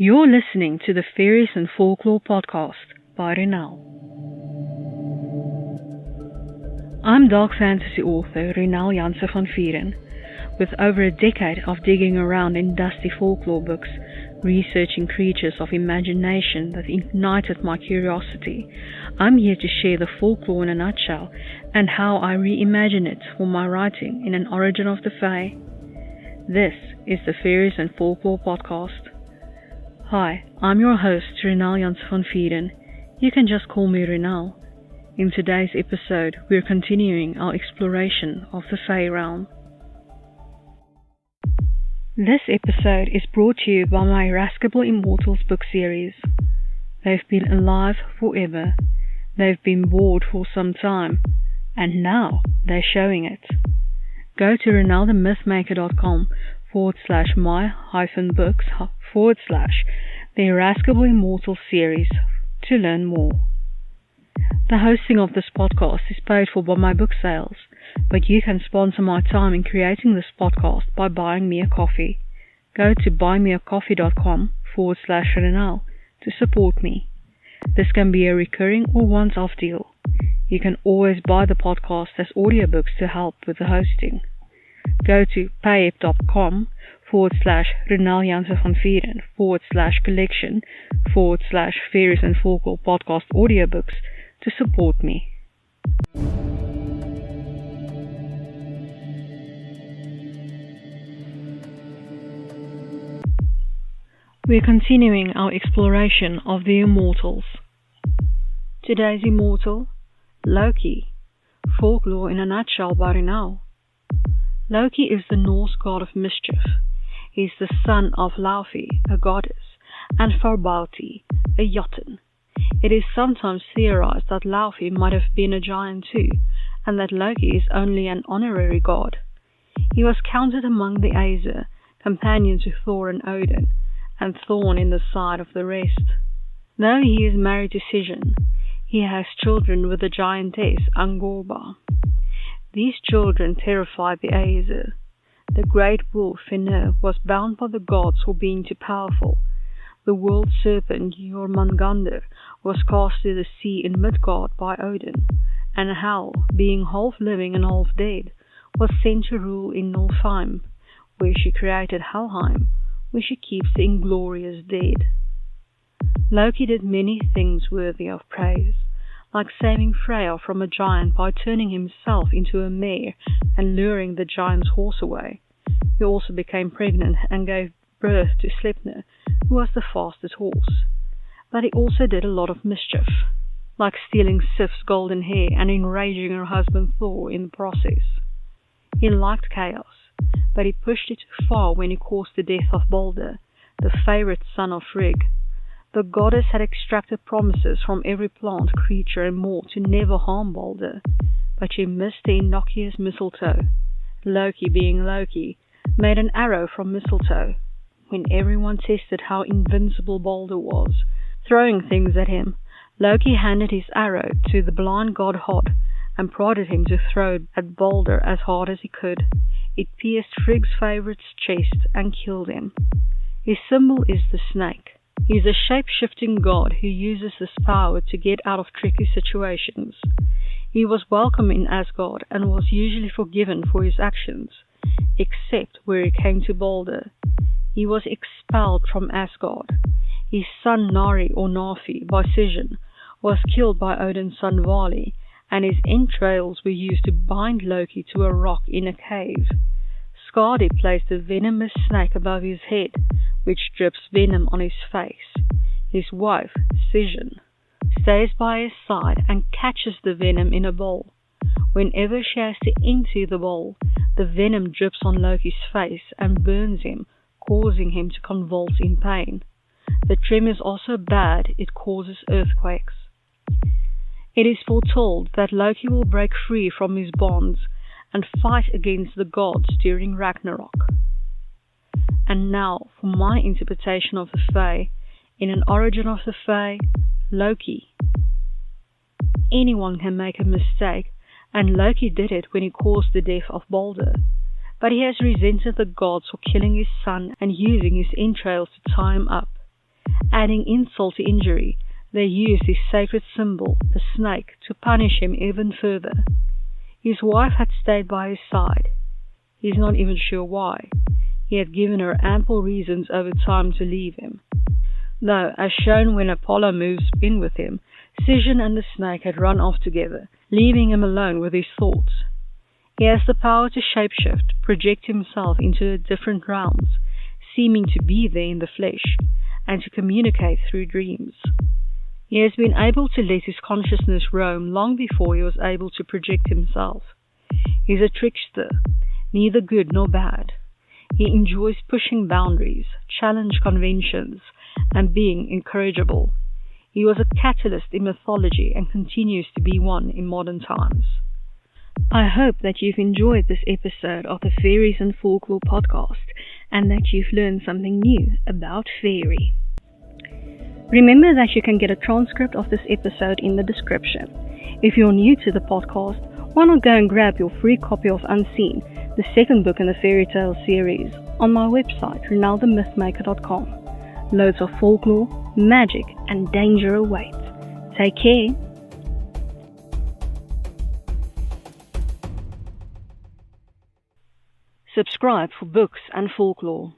You're listening to the Faeries and Folklore podcast by Ronel. I'm dark fantasy author Ronel Janse van Vuuren. With over a decade of digging around in dusty folklore books, researching creatures of imagination that ignited my curiosity, I'm here to share the folklore in a nutshell and how I reimagine it for my writing in an origin of the Fae. This is the Faeries and Folklore podcast. Hi, I'm your host Ronel Janse van Vuuren. You can just call me Ronel. In today's episode, we're continuing our exploration of the Fae realm. This episode is brought to you by my Irascible Immortals book series. They've been alive forever. They've been bored for some time. And now they're showing it. Go to ronelthemythmaker.com/my-books/the Irascible Immortals series to learn more. The hosting of this podcast is paid for by my book sales, but you can sponsor my time in creating this podcast by buying me a coffee. Go to buymeacoffee.com/Ronel to support me. This can be a recurring or once-off deal. You can always buy the podcast as audiobooks to help with the hosting. Go to payep.com/Ronel Janse van Vuuren/collection/Faeries and Folklore podcast audiobooks to support me. We're continuing our exploration of the Immortals. Today's Immortal, Loki, folklore in a nutshell by Ronel. Loki is the Norse god of mischief. He is the son of Laufey, a goddess, and Farbauti, a Jotun. It is sometimes theorized that Laufey might have been a giant too, and that Loki is only an honorary god. He was counted among the Aesir, companions to Thor and Odin, and thorn in the side of the rest. Though he is married to Sigyn, he has children with the giantess Angorba. These children terrified the Aesir. The great wolf Fenrir was bound by the gods for being too powerful. The world serpent Jormungandr was cast to the sea in Midgard by Odin, and Hel, being half living and half dead, was sent to rule in Niflheim, where she created Helheim, where she keeps the inglorious dead. Loki did many things worthy of praise, like saving Freya from a giant by turning himself into a mare and luring the giant's horse away. He also became pregnant and gave birth to Sleipnir, who was the fastest horse. But he also did a lot of mischief, like stealing Sif's golden hair and enraging her husband Thor in the process. He liked chaos, but he pushed it too far when he caused the death of Balder, the favorite son of Frigg. The goddess had extracted promises from every plant, creature, and more to never harm Balder, but she missed the innocuous mistletoe. Loki, being Loki, made an arrow from mistletoe. When everyone tested how invincible Balder was, throwing things at him, Loki handed his arrow to the blind god Hod and prodded him to throw it at Balder as hard as he could. It pierced Frigg's favorite's chest and killed him. His symbol is the snake. He is a shape-shifting god who uses this power to get out of tricky situations. He was welcome in Asgard and was usually forgiven for his actions, except where it came to Balder. He was expelled from Asgard. His son Nari or Nafi by Sigyn was killed by Odin's son Vali, and his entrails were used to bind Loki to a rock in a cave. Skadi placed a venomous snake above his head, which drips venom on his face. His wife, Sigyn, stays by his side and catches the venom in a bowl. Whenever she has to empty the bowl, the venom drips on Loki's face and burns him, causing him to convulse in pain. The tremor is also bad, it causes earthquakes. It is foretold that Loki will break free from his bonds and fight against the gods during Ragnarok. And now for my interpretation of the Fae, in an origin of the Fae, Loki. Anyone can make a mistake, and Loki did it when he caused the death of Balder. But he has resented the gods for killing his son and using his entrails to tie him up. Adding insult to injury, they used his sacred symbol, a snake, to punish him even further. His wife had stayed by his side. He's not even sure why. He had given her ample reasons over time to leave him. Though, as shown when Apollo moves in with him, Scission and the snake had run off together, leaving him alone with his thoughts. He has the power to shapeshift, project himself into different realms, seeming to be there in the flesh, and to communicate through dreams. He has been able to let his consciousness roam long before he was able to project himself. He's a trickster, neither good nor bad. He enjoys pushing boundaries, challenge conventions, and being incorrigible. He was a catalyst in mythology and continues to be one in modern times. I hope that you've enjoyed this episode of the Faeries and Folklore podcast and that you've learned something new about fairy. Remember that you can get a transcript of this episode in the description. If you're new to the podcast, why not go and grab your free copy of Unseen, the second book in the fairy tale series, on my website, ronelthemythmaker.com. Loads of folklore, magic, and danger await. Take care. Subscribe for books and folklore.